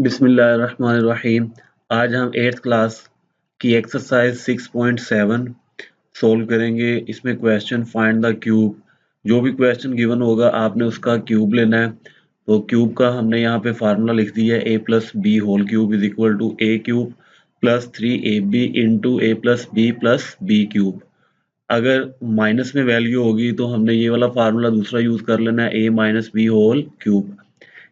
बिस्मिल्लाहिर्रहमानिर्रहीम। आज हम 8th क्लास की एक्सरसाइज 6.7 सोल्व करेंगे। इसमें क्वेश्चन फाइंड द क्यूब। जो भी क्वेश्चन गिवन होगा आपने उसका क्यूब लेना है। तो क्यूब का हमने यहाँ पे फार्मूला लिख दिया है, a plus B whole cube is equal to a cube plus 3ab into a plus B cube. अगर माइनस में वैल्यू होगी तो हमने ये वाला फार्मूला दूसरा यूज कर लेना है, a minus B whole cube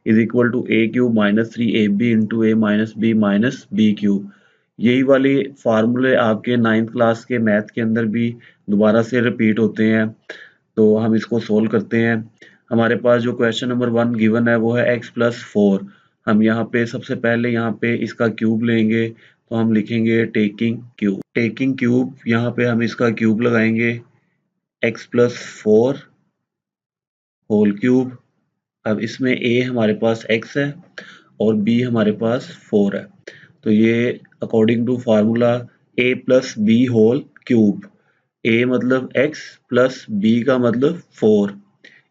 is equal to a cube minus 3ab into a minus B cube. यही वाले फार्मूले आपके 9th क्लास के मैथ के अंदर भी दोबारा से रिपीट होते हैं। तो हम इसको सोल्व करते हैं। हमारे पास जो क्वेश्चन नंबर 1 गिवन है वो है x प्लस 4। हम यहाँ पे सबसे पहले यहाँ पे इसका क्यूब लेंगे, तो हम लिखेंगे टेकिंग क्यूब। यहाँ पे हम इसका क्यूब लगाएंगे x प्लस 4 होल क्यूब। अब इसमें a हमारे पास x है और b हमारे पास 4 है, तो ये according to formula a plus B whole cube, a मतलब x प्लस b का मतलब 4,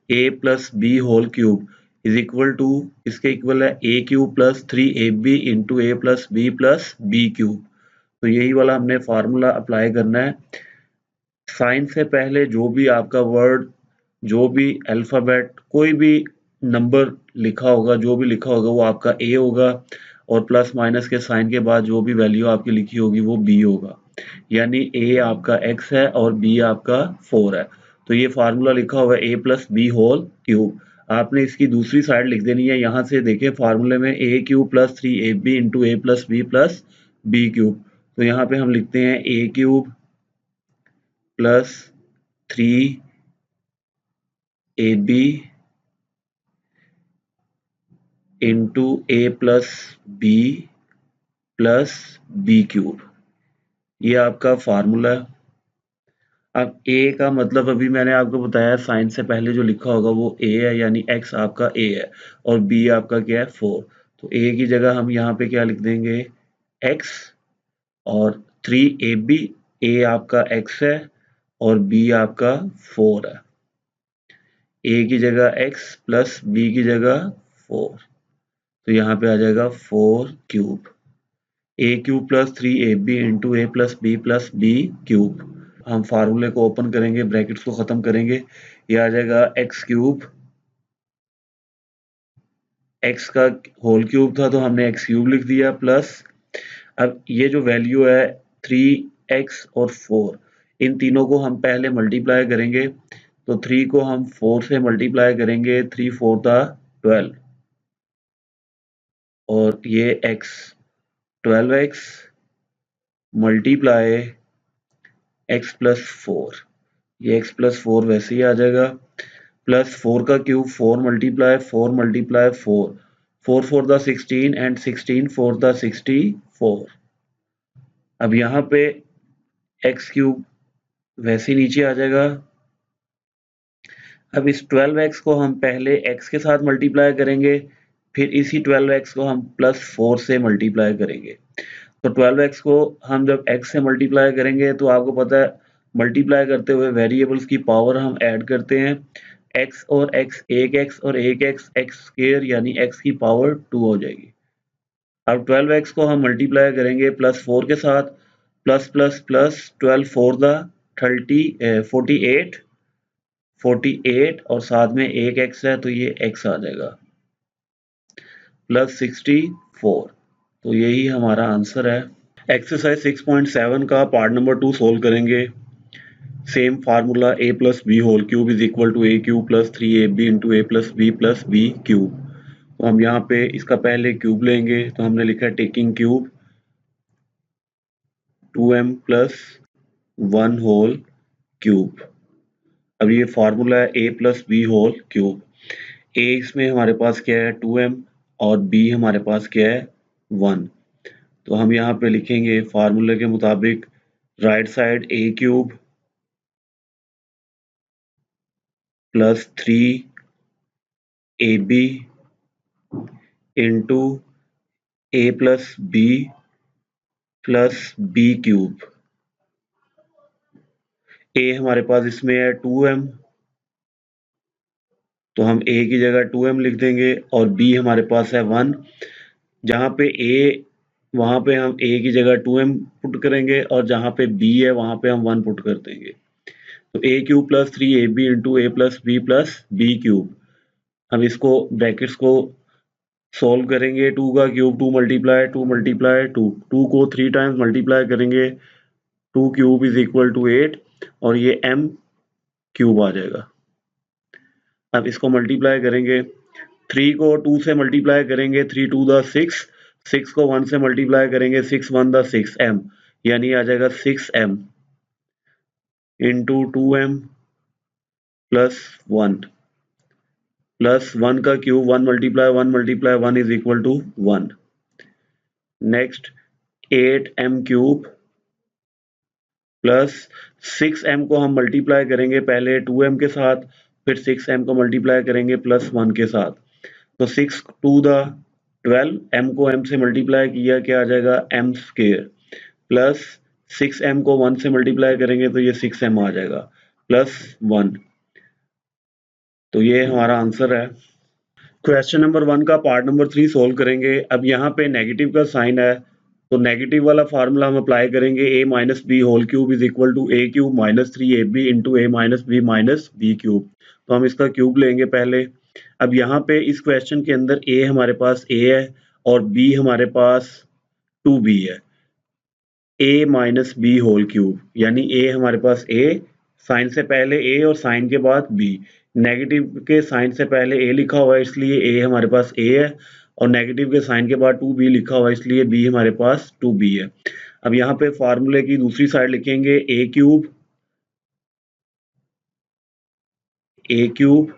a plus B whole cube is equal to, इसके इक्वल है a cube plus 3ab into a plus B cube. तो यही वाला हमने फार्मूला अप्लाई करना है। साइन से पहले जो भी आपका वर्ड, जो भी अल्फ़ाबेट, कोई भी नंबर लिखा होगा, जो भी लिखा होगा वो आपका ए होगा, और प्लस माइनस के साइन के बाद जो भी वैल्यू आपकी लिखी होगी वो बी होगा। यानी ए आपका एक्स है और बी आपका 4 है। तो ये फार्मूला लिखा हुआ है ए प्लस बी होल क्यूब। आपने इसकी दूसरी साइड लिख देनी है। यहाँ से देखें फार्मूले में ए cube plus 3ab into A plus B cube. तो यहाँ पे हम लिखते हैं ए cube plus 3ab into A plus B cube. ये आपका फार्मूला है। अब ए का मतलब अभी मैंने आपको बताया, साइन से पहले जो लिखा होगा वो ए है, यानी एक्स आपका ए है और बी आपका क्या है 4। तो ए की जगह हम यहाँ पे क्या लिख देंगे एक्स, और 3ab, ए आपका एक्स है और बी आपका 4 है। ए की जगह एक्स प्लस बी की जगह 4, तो यहाँ पे आ जाएगा 4 cube. A cube plus 3ab into A plus B cube. हम फार्मूले को ओपन करेंगे, ब्रैकेट्स को खत्म करेंगे, ये आ जाएगा एक्स क्यूब। एक्स का होल क्यूब था तो हमने एक्स क्यूब लिख दिया, प्लस अब ये जो वैल्यू है 3x और 4, इन तीनों को हम पहले मल्टीप्लाई करेंगे। तो 3 को हम 4 से मल्टीप्लाई करेंगे, 3 4 था 12, और ये x 12x multiply x plus 4, ये x प्लस 4 वैसे ही आ जाएगा, प्लस 4 का cube 4 multiply 4 4, 4 4 the 16 and 16 4 the 64। अब यहाँ पे x क्यूब वैसे ही नीचे आ जाएगा। अब इस 12x को हम पहले x के साथ मल्टीप्लाई करेंगे, फिर इसी 12x को हम प्लस 4 से मल्टीप्लाई करेंगे। तो 12x को हम जब x से मल्टीप्लाई करेंगे तो आपको पता है मल्टीप्लाई करते हुए वेरिएबल्स की पावर हम ऐड करते हैं। x और x, एक x और एक x स्क्वायर यानी x की पावर 2 हो जाएगी। अब 12x को हम मल्टीप्लाई करेंगे प्लस 4 के साथ, प्लस प्लस प्लस 12 4 द 48 और साथ में एक x है तो ये x आ जाएगा, प्लस 64। तो यही हमारा आंसर है। एक्सरसाइज 6.7 का पार्ट नंबर 2 सोल्व करेंगे। Same formula a plus B whole cube is equal to a cube plus 3ab into A plus B cube. तो हम यहाँ पे इसका पहले क्यूब लेंगे, तो हमने लिखा है taking cube 2m plus 1 whole cube. अब ये फार्मूला है a plus B whole cube. a इसमें हमारे पास क्या है 2m और b हमारे पास क्या है 1। तो हम यहाँ पे लिखेंगे फार्मूले के मुताबिक right side a cube plus 3ab into a plus B cube. a हमारे पास इसमें है 2m, तो हम a की जगह 2m लिख देंगे, और b हमारे पास है 1, जहाँ पे a, वहाँ पे हम a की जगह 2m पुट करेंगे और जहाँ पे b है वहाँ पे हम 1 पुट कर देंगे। तो a cube plus 3ab into a plus b cube. हम इसको ब्रैकेट्स को सॉल्व करेंगे। 2 का क्यूब 2 मल्टीप्लाई 2 को 3 टाइम्स मल्टीप्लाई करेंगे, 2 क्यूब इज इक्वल टू 8 और ये m क्यूब आ जाएगा। अब इसको मल्टीप्लाई करेंगे, 3 को 2 से मल्टीप्लाई करेंगे, 3 2 द 6, 6 को 1 से मल्टीप्लाई करेंगे, 6 1 द 6m, यानी आ जाएगा 6m into 2m plus 1 plus 1 का cube 1 multiply 1 is equal to 1। Next 8m cube plus 6m को हम मल्टीप्लाई करेंगे पहले 2m के साथ, फिर 6m को मल्टीप्लाई करेंगे प्लस 1 के साथ। तो 6 टू द 12, m को m से मल्टीप्लाई किया, क्या आ जाएगा m स्क्वायर, प्लस 6m को 1 से मल्टीप्लाई करेंगे तो ये 6m आ जाएगा प्लस 1। तो ये हमारा आंसर है। क्वेश्चन नंबर 1 का पार्ट नंबर 3 सोल्व करेंगे। अब यहाँ पे नेगेटिव का साइन है तो नेगेटिव वाला फार्मूला हम अप्लाई करेंगे, a minus B whole cube is equal to a cube minus 3ab into a minus B cube. तो हम इसका क्यूब लेंगे पहले। अब यहाँ पे इस क्वेश्चन के अंदर a हमारे पास a है और b हमारे पास 2b है, a minus B whole cube, यानी a हमारे पास a, साइन से पहले a और साइन के बाद b। नेगेटिव के साइन से पहले a लिखा हुआ है इसलिए a हमारे पास a है, और नेगेटिव के साइन के बाद 2b लिखा हुआ है इसलिए b हमारे पास 2b है। अब यहाँ पे फार्मूले की दूसरी साइड लिखेंगे a cube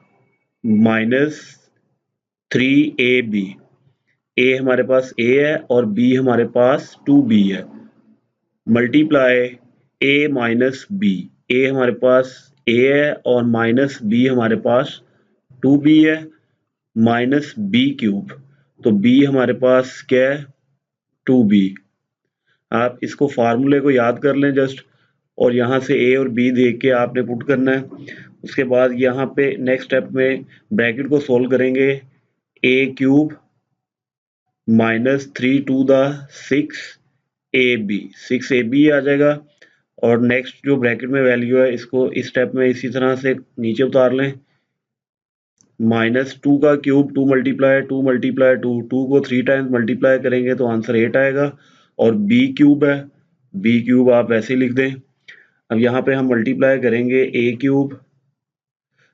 minus 3ab। a हमारे पास a है और b हमारे पास 2b है, multiply a minus B. a हमारे पास a है और माइनस b हमारे पास 2b है, माइनस b क्यूब। तो b हमारे पास क्या है 2b। आप इसको फार्मूले को याद कर लें जस्ट, और यहाँ से a और b देख के आपने पुट करना है। उसके बाद यहाँ पे नेक्स्ट स्टेप में ब्रैकेट को सोल्व करेंगे, a cube minus 3 two the 6ab आ जाएगा। और नेक्स्ट जो ब्रैकेट में वैल्यू है इसको इस स्टेप में इसी तरह से नीचे उतार लें, माइनस 2 का क्यूब 2 मल्टीप्लाई 2 को 3 टाइम्स मल्टीप्लाई करेंगे तो आंसर 8 आएगा। और b क्यूब है, b क्यूब आप वैसे ही लिख दें। अब यहाँ पे हम मल्टीप्लाई करेंगे a क्यूब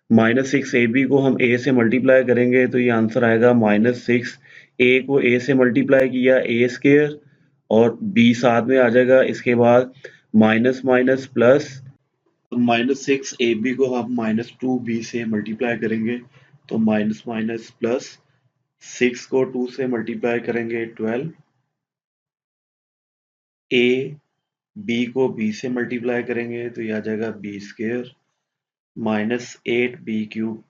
माइनस 6ab को हम a से मल्टीप्लाई करेंगे तो ये आंसर आएगा माइनस 6। a को a से मल्टीप्लाई किया a स्क्वायर और b साथ में आ जाएगा। इसके बाद minus minus plus, minus 6ab को हम माइनस 2b से मल्टीप्लाई करेंगे तो माइनस माइनस प्लस, 6 को 2 से मल्टीप्लाई करेंगे 12, a b को b से मल्टीप्लाई करेंगे तो ये आ जाएगा b square minus 8b cube,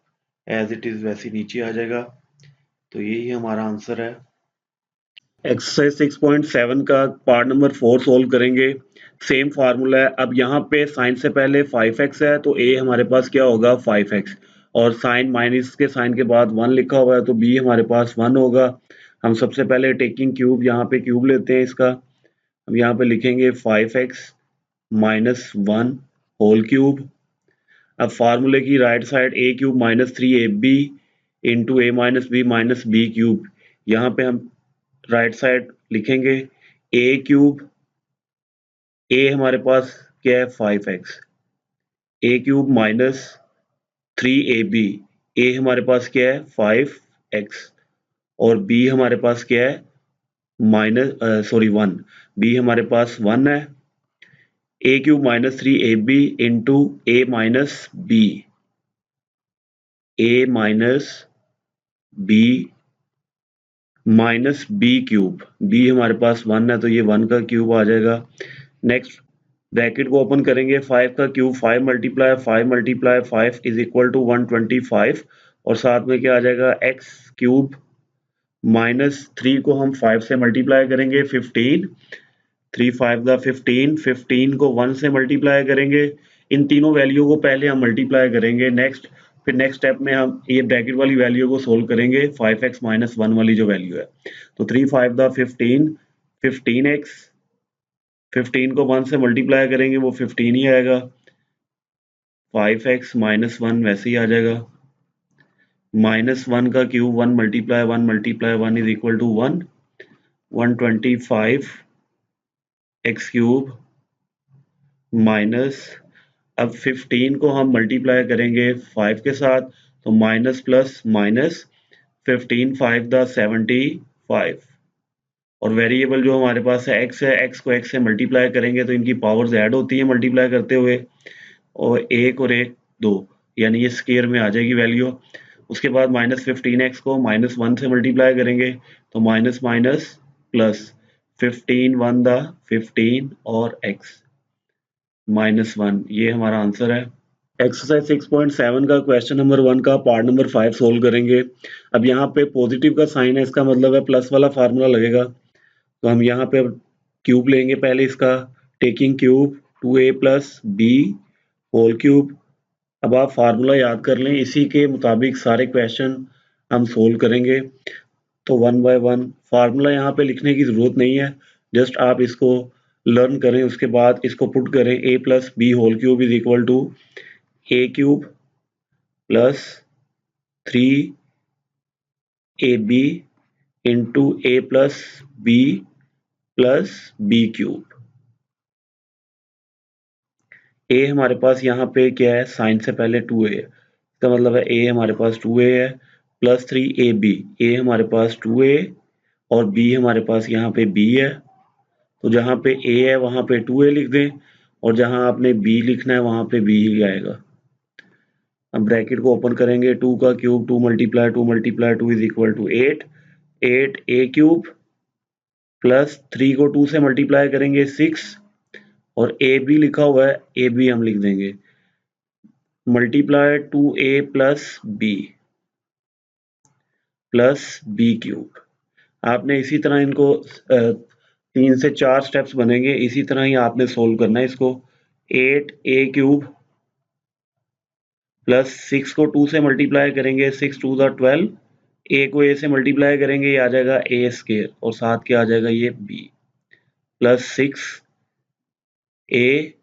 as it is वैसे नीचे आ जाएगा। तो यही हमारा आंसर है। एक्सरसाइज 6.7 का पार्ट नंबर 4 सोल्व करेंगे। सेम फार्मूला है। अब यहाँ पे साइन से पहले 5x है तो a हमारे पास क्या होगा 5x, और साइन माइनस के साइन के बाद 1 लिखा हुआ है तो b हमारे पास 1 होगा। हम सबसे पहले टेकिंग क्यूब, यहाँ पे क्यूब लेते हैं इसका। अब यहाँ पे लिखेंगे 5x माइनस 1 होल क्यूब। अब फार्मूले की right side a cube minus 3ab into a minus B cube. यहाँ पे हम राइट साइड लिखेंगे a क्यूब, a हमारे पास क्या है 5x, a cube minus 3ab, a हमारे पास क्या है 5x, और b हमारे पास क्या है माइनस 1, b हमारे पास 1 है। a cube minus 3ab into a minus b minus b cube, b हमारे पास 1 है तो ये 1 का क्यूब आ जाएगा। नेक्स्ट ब्रैकेट को ओपन करेंगे, 5 का cube 5 multiply 5 is equal to 125, और साथ में क्या आ जाएगा x क्यूब माइनस 3 को हम 5 से मल्टीप्लाई करेंगे 15, 3 5 का 15, 15 को 1 से मल्टीप्लाई करेंगे। इन तीनों वैल्यू को पहले हम मल्टीप्लाई करेंगे। नेक्स्ट फिर नेक्स्ट स्टेप में हम ये ब्रैकेट वाली वैल्यू को सोल्व करेंगे 5x माइनस 1 वाली जो वैल्यू है। तो 3 5 द 15, 15x, 15 को 1 से मल्टीप्लाई करेंगे वो 15 ही आएगा, 5x माइनस 1 वैसे ही आ जाएगा, माइनस 1 का cube 1 multiply 1 is equal to 1, 125 X cube minus, अब 15 को हम मल्टीप्लाई करेंगे 5 के साथ, तो माइनस प्लस माइनस, 15 5 द 75, और वेरिएबल जो हमारे पास है x है, x को x से मल्टीप्लाई करेंगे तो इनकी पावर्स ऐड होती है मल्टीप्लाई करते हुए, और एक और एक 2, यानी ये स्केयर में आ जाएगी वैल्यू। उसके बाद माइनस 15x को माइनस 1 से मल्टीप्लाई करेंगे तो माइनस माइनस प्लस, 15 1 द 15 और x माइनस 1, ये हमारा आंसर है। एक्सरसाइज 6.7 का क्वेश्चन नंबर 1 का पार्ट नंबर 5 सोल्व करेंगे। अब यहाँ पे पॉजिटिव का साइन है, इसका मतलब है प्लस वाला फार्मूला लगेगा। तो हम यहाँ पे क्यूब लेंगे पहले इसका, taking cube 2a plus B whole cube. अब आप फार्मूला याद कर लें, इसी के मुताबिक सारे क्वेश्चन हम सोल्व करेंगे। तो 1 बाय 1 फार्मूला यहाँ पे लिखने की जरूरत नहीं है, जस्ट आप इसको लर्न करें, उसके बाद इसको पुट करें, a plus B whole cube is equal to a cube plus 3ab into a plus B plus B cube. a हमारे पास यहाँ पे क्या है, साइन से पहले 2a है, इसका मतलब है a हमारे पास 2a है, प्लस 3ab, a हमारे पास 2a और b हमारे पास यहाँ पे b है। तो जहाँ पे a है वहाँ पे 2a लिख दें, और जहाँ आपने b लिखना है वहाँ पे b ही आएगा। अब ब्रैकेट को ओपन करेंगे, 2 का cube 2 multiply 2 is equal to 8, 8 a cube plus 3 को 2 से मल्टीप्लाई करेंगे 6, और ए बी लिखा हुआ है, ए बी हम लिख देंगे, multiply 2a plus B cube. आपने इसी तरह इनको 3 से 4 स्टेप्स बनेंगे, इसी तरह ही आपने सोल्व करना है इसको। 8a क्यूब प्लस 6 को 2 से मल्टीप्लाई करेंगे, 6 2 द 12, a को a से मल्टीप्लाई करेंगे, ये आ जाएगा a स्क्वायर, और साथ क्या आ जाएगा ये b, प्लस 6 a,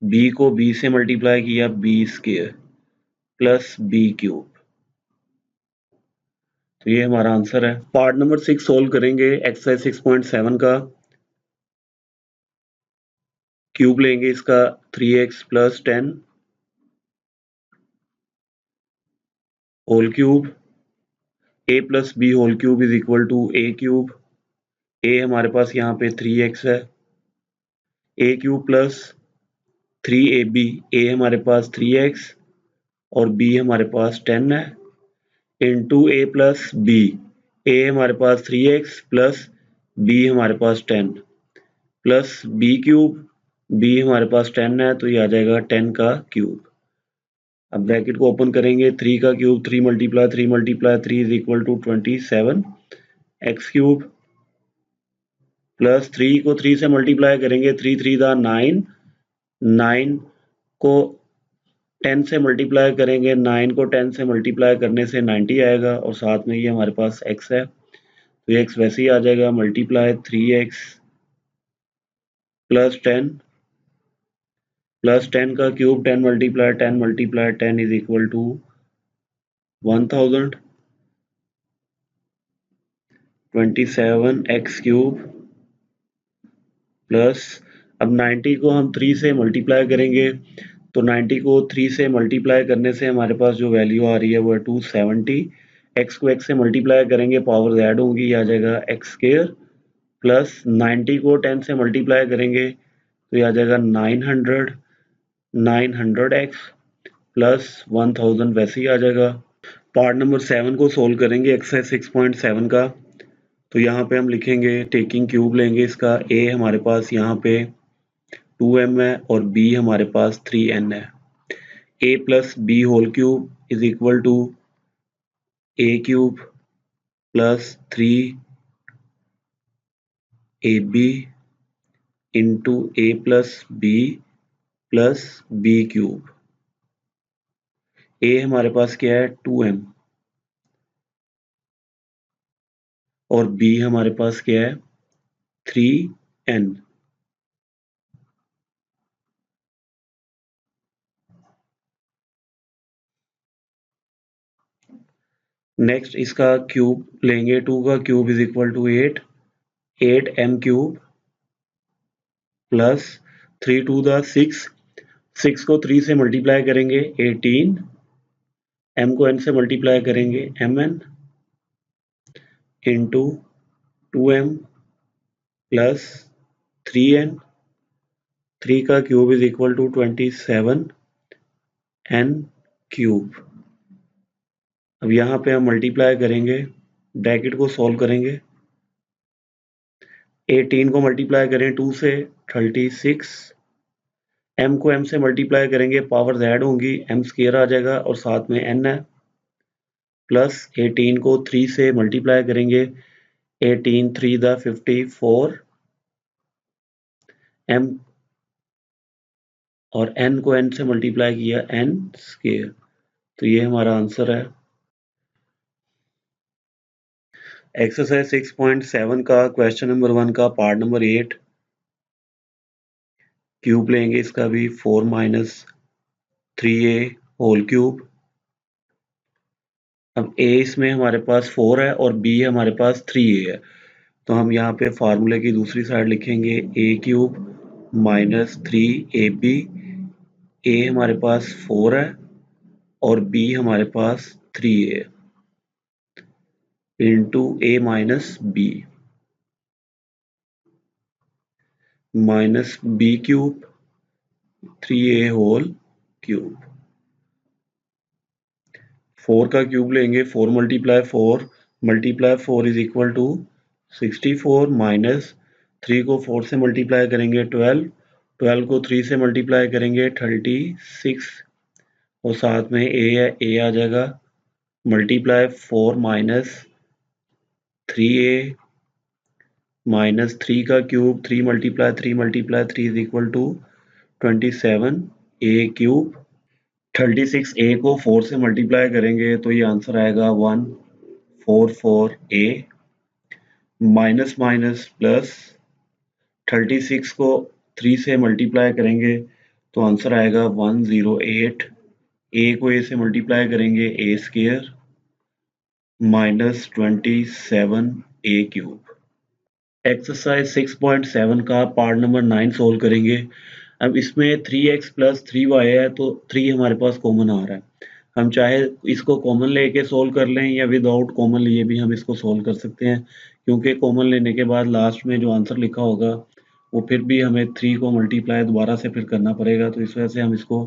b को b से मल्टीप्लाई किया b square plus b cube. तो ये हमारा आंसर है। पार्ट नंबर 6 सोल्व करेंगे, एक्सरसाइज 6.7 का। क्यूब लेंगे इसका 3x plus 10 whole cube, a plus B whole cube is equal to a cube, a हमारे पास यहाँ पे 3x है, a cube plus 3ab, a हमारे पास 3x और b हमारे पास 10 है, into a plus B, a हमारे पास 3x प्लस b हमारे पास 10 प्लस b क्यूब, b हमारे पास 10 है तो ये आ जाएगा 10 का क्यूब। अब ब्रैकेट को ओपन करेंगे, 3 का cube 3 multiply 3 is equal to 27 X cube plus 3 को 3 से मल्टीप्लाई करेंगे, 3 3 दा 9, 9 को 10 से मल्टीप्लाई करेंगे, 9 को 10 से मल्टीप्लाई करने से 90 आएगा, और साथ में ये हमारे पास x है तो ये x वैसे ही आ जाएगा, मल्टीप्लाई 3x प्लस 10 प्लस 10 का cube 10 multiply 10 is equal to 1000, 27 X cube plus, अब 90 को हम 3 से मल्टीप्लाई करेंगे, तो 90 को 3 से मल्टीप्लाई करने से हमारे पास जो वैल्यू आ रही है वो है 270, x को x से मल्टीप्लाई करेंगे पावर्स ऐड होंगी, ये आ जाएगा x स्क्वायर प्लस 90 को 10 से मल्टीप्लाई करेंगे तो ये आ जाएगा 900x प्लस 1000 वैसे ही आ जाएगा। पार्ट नंबर 7 को सोल्व करेंगे, एक्सरसाइज 6.7 का। तो यहाँ पे हम लिखेंगे, टेकिंग क्यूब लेंगे इसका, a हमारे पास यहाँ पे 2m है और b हमारे पास 3n है, a plus B whole cube is equal to a cube plus 3ab into a plus B cube. ए हमारे पास क्या है 2m और बी हमारे पास क्या है 3n। नेक्स्ट इसका क्यूब लेंगे, 2 का cube is equal to 8m cube plus 3 two the 6 को 3 से मल्टीप्लाई करेंगे 18, m को n से मल्टीप्लाई करेंगे mn into 2m plus 3n, 3 का cube is equal to 27n cube. अब यहाँ पे हम मल्टीप्लाई करेंगे, ब्रैकेट को सॉल्व करेंगे, 18 को मल्टीप्लाई करें 2 से 36, m को m से मल्टीप्लाई करेंगे पावर z होंगी, m स्क्वायर आ जाएगा और साथ में n है, प्लस 18 को 3 से मल्टीप्लाई करेंगे 18 3 द 54, m और n को n से मल्टीप्लाई किया n स्क्वायर। तो ये हमारा आंसर है। एक्सरसाइज 6.7 का क्वेश्चन नंबर 1 का पार्ट नंबर 8, क्यूब लेंगे इसका भी 4 माइनस 3a होल क्यूब। अब a इसमें हमारे पास 4 है और b हमारे पास 3a है, तो हम यहाँ पे फार्मूले की दूसरी साइड लिखेंगे a cube minus 3ab, a हमारे पास 4 है और b हमारे पास 3a है into a minus b minus b cube 3a whole cube. 4 का क्यूब लेंगे, 4 multiply 4 is equal to 64 minus 3 को 4 से मल्टीप्लाई करेंगे 12, 12 को 3 से मल्टीप्लाई करेंगे 36 और साथ में a है, a आ जाएगा, मल्टीप्लाई 4 माइनस 3a माइनस 3 का cube 3 multiply 3 is equal to 27a cube. 36a को 4 से मल्टीप्लाई करेंगे तो ये आंसर आएगा 144a माइनस माइनस प्लस 36 को 3 से मल्टीप्लाई करेंगे तो आंसर आएगा 108, a को a से मल्टीप्लाई करेंगे a square minus 27a cube. Exercise 6.7 का पार्ट नंबर 9 सोल्व करेंगे। अब इसमें 3x प्लस 3y है तो 3 हमारे पास कॉमन आ रहा है, हम चाहे इसको कॉमन लेके सोल्व कर लें या विदाउट कॉमन लिए भी हम इसको सोल्व कर सकते हैं, क्योंकि कॉमन लेने के बाद लास्ट में जो आंसर लिखा होगा वो फिर भी हमें 3 को मल्टीप्लाई दोबारा से फिर करना पड़ेगा, तो इस वजह से हम इसको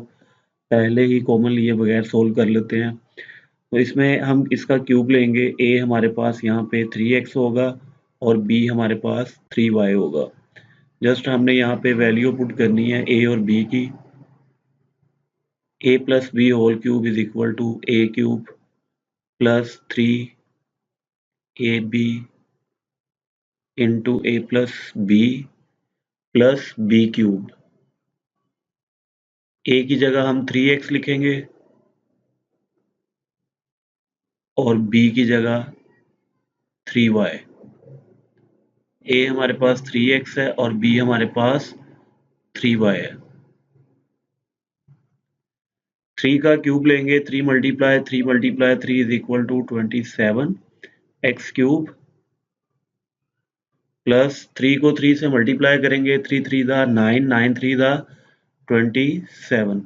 पहले ही कॉमन लिए बगैर सोल्व कर लेते हैं। तो इसमें हम इसका क्यूब लेंगे, a हमारे पास यहाँ पे 3x होगा और b हमारे पास 3y होगा। जस्ट हमने यहाँ पे वैल्यू पुट करनी है a और b की, a plus B whole cube is equal to a cube plus 3ab into a plus b cube. a की जगह हम 3x लिखेंगे और b की जगह 3y। a हमारे पास 3x है और b हमारे पास 3y है। 3 का क्यूब लेंगे, 3 multiply 3 is equal to 27x cube plus 3 को 3 से मल्टीप्लाई करेंगे 3 3 दा 9, 9 3 दा 27,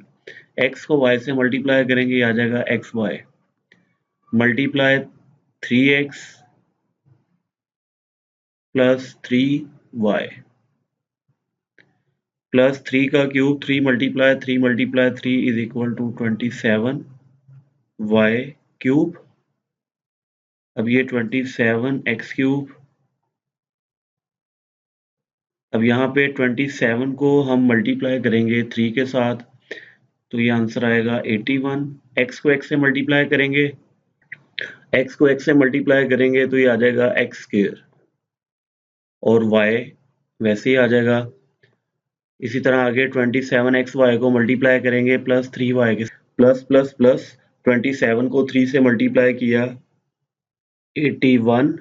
x को y से मल्टीप्लाई करेंगे आ जाएगा xy multiply 3x plus 3y plus 3 का cube 3 multiply 3 is equal to 27y cube. अब ये 27x क्यूब, अब यहाँ पे 27 को हम मल्टीप्लाई करेंगे 3 के साथ तो ये आंसर आएगा 81, x को x से मल्टीप्लाई करेंगे तो ये आ जाएगा x स्क्वायर और y वैसे ही आ जाएगा। इसी तरह आगे 27xy को मल्टीप्लाई करेंगे प्लस 3y के प्लस प्लस प्लस 27 को 3 से मल्टीप्लाई किया 81,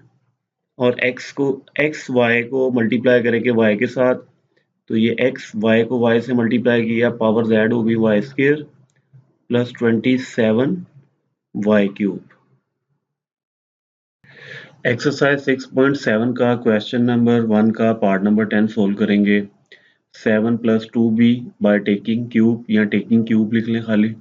और एक्स वाई को मल्टीप्लाई करेंगे वाई के साथ, तो ये एक्स वाई को वाई से मल्टीप्लाई किया, पावर जेड होगी Y square plus 27 Y cube. Exercise 6.7 का क्वेश्चन नंबर 1 का पार्ट नंबर 10 सोल्व करेंगे। 7 + 2b बाय टेकिंग क्यूब, या टेकिंग क्यूब लिख लें खाली।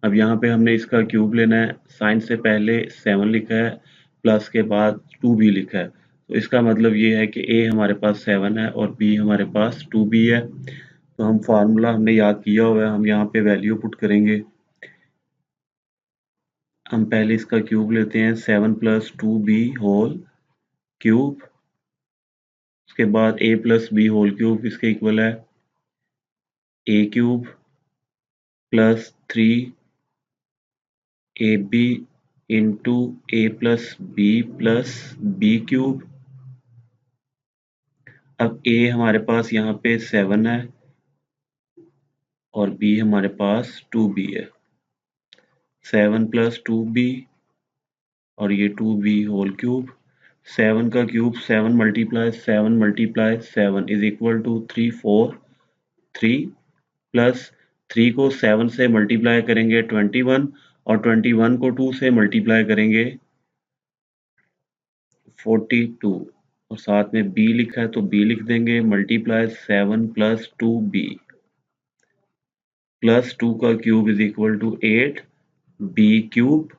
अब यहाँ पे हमने इसका क्यूब लेना है। साइन से पहले 7 लिखा है, प्लस के बाद 2b लिखा है, तो इसका मतलब ये है कि a हमारे पास 7 है और b हमारे पास 2b है। तो हम फार्मूला हमने याद किया हुआ है, हम यहाँ पे वैल्यू पुट करेंगे। हम पहले इसका क्यूब लेते हैं, 7 + 2b होल क्यूब, उसके बाद a + b होल क्यूब, इसके इक्वल है a cube plus 3ab into a + b cube. अब a हमारे पास यहाँ पे 7 है और b हमारे पास 2b है। 7 + 2b और ये 2b होल क्यूब। 7 का cube 7 × 7 is equal to 343, plus 3 को 7 से मल्टीप्लाई करेंगे 21, और 21 को 2 से मल्टीप्लाई करेंगे 42, और साथ में b लिखा है तो b लिख देंगे, मल्टीप्लाई 7 + 2b प्लस 2 का cube is equal to 8b cube.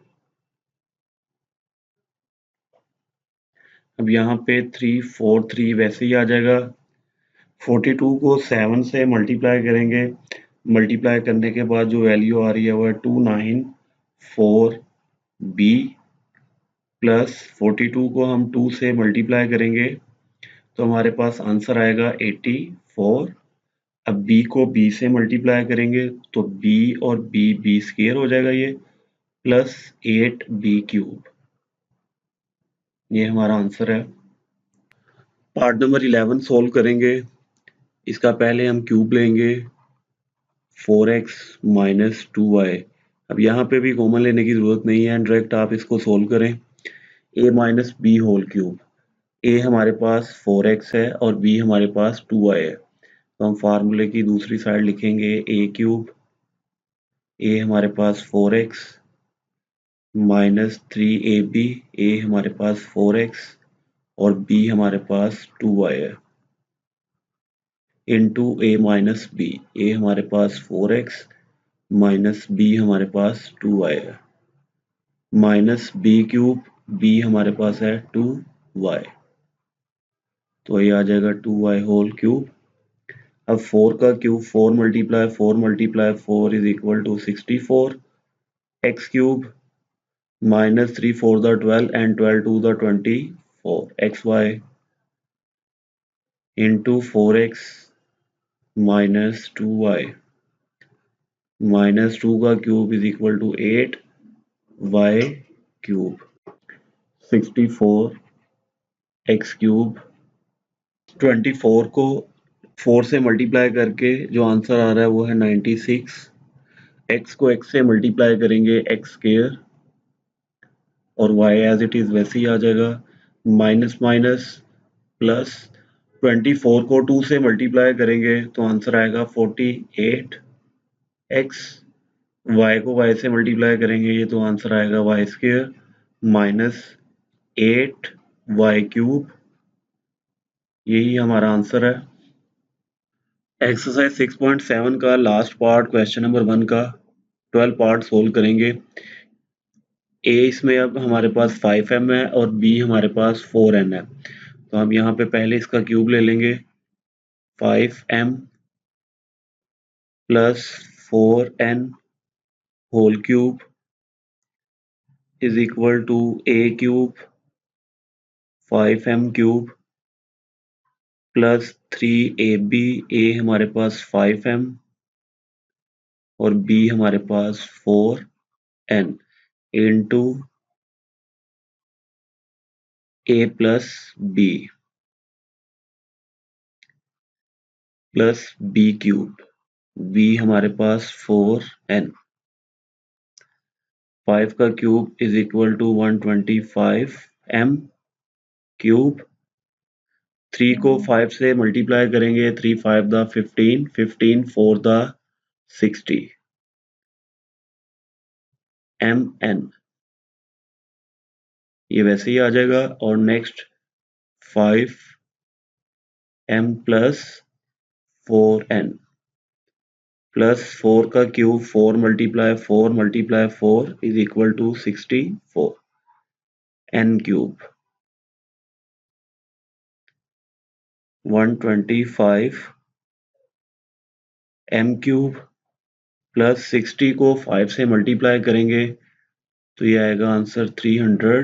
अब यहाँ पे 343 वैसे ही आ जाएगा। 42 को 7 से मल्टीप्लाई करेंगे, मल्टीप्लाई करने के बाद जो वैल्यू आ रही है वो है 294b, प्लस 42 को हम 2 से मल्टीप्लाई करेंगे तो हमारे पास आंसर आएगा 84। अब b को b से मल्टीप्लाई करेंगे तो b और b स्क्वायर हो जाएगा ये, प्लस 8b क्यूब। ये हमारा आंसर है। पार्ट नंबर 11 सोल्व करेंगे। इसका पहले हम क्यूब लेंगे 4x - 2y। अब यहाँ पे भी कॉमन लेने की जरूरत नहीं है, डायरेक्ट आप इसको सोल्व करें। a - b whole cube, a हमारे पास 4x है और b हमारे पास 2y है, तो हम फार्मूले की दूसरी साइड लिखेंगे a क्यूब। a हमारे पास 4x - 3ab, a हमारे पास 4x और b हमारे पास 2y है, इंटू a - b। a हमारे पास 4x माइनस b हमारे पास 2y है, माइनस b क्यूब, b हमारे पास है 2y, तो ये आ जाएगा 2y होल क्यूब। अब 4 का cube 4 × 4 is equal to 64 x cube, minus 3 4 the 12 and 12 2 the 24 xy, into 4x minus 2y, minus 2 का cube is equal to 8y cube, 64 x cube. 24 को 4 से मल्टीप्लाई करके जो आंसर आ रहा है वो है 96। x को x से मल्टीप्लाई करेंगे x स्क्वायर, और y एज इट इज वैसे ही आ जाएगा, माइनस माइनस प्लस। 24 को 2 से मल्टीप्लाई करेंगे तो आंसर आएगा 48x। y को y से मल्टीप्लाई करेंगे ये तो आंसर आएगा y square minus 8y cube. यही हमारा आंसर है। एक्सरसाइज 6.7 का लास्ट पार्ट क्वेश्चन नंबर 1 का 12 पार्ट सोल्व करेंगे। ए इसमें अब हमारे पास 5m है और बी हमारे पास 4n है, तो हम यहाँ पे पहले इसका क्यूब ले लेंगे। 5m plus 4n whole cube is equal to a cube 5m cube plus 3ab, a हमारे पास 5m और b हमारे पास 4n into a plus b plus b cube, b हमारे पास 4n। 5 का cube is equal to 125 m cube. 3 को 5 से मल्टीप्लाई करेंगे, 3 5 दा 15, 15 4 दा 60 mn, ये वैसे ही आ जाएगा। और next 5 m plus 4n plus 4 का cube 4 multiply 4 is equal to 64 n cube. 125 m cube plus 60 को 5 से मल्टीप्लाई करेंगे तो ये आएगा आंसर 300।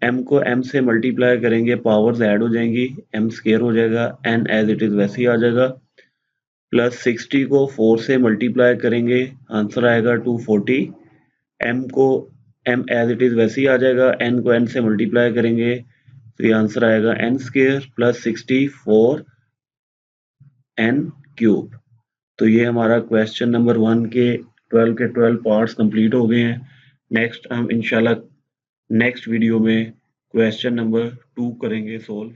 m को m से मल्टीप्लाई करेंगे, पावर्स ऐड हो जाएंगी, m स्क्वायर हो जाएगा, n एज इट इज वैसे ही आ जाएगा। प्लस 60 को 4 से मल्टीप्लाई करेंगे, आंसर आएगा 240। m को m एज इट इज वैसे ही आ जाएगा, n को n से मल्टीप्लाई करेंगे तो ये आंसर आएगा n square plus 64 n cube. तो ये हमारा क्वेश्चन नंबर 1 के 12 के 12 पार्ट्स कंप्लीट हो गए हैं। नेक्स्ट हम इंशाल्लाह नेक्स्ट वीडियो में क्वेश्चन नंबर 2 करेंगे सोल्व।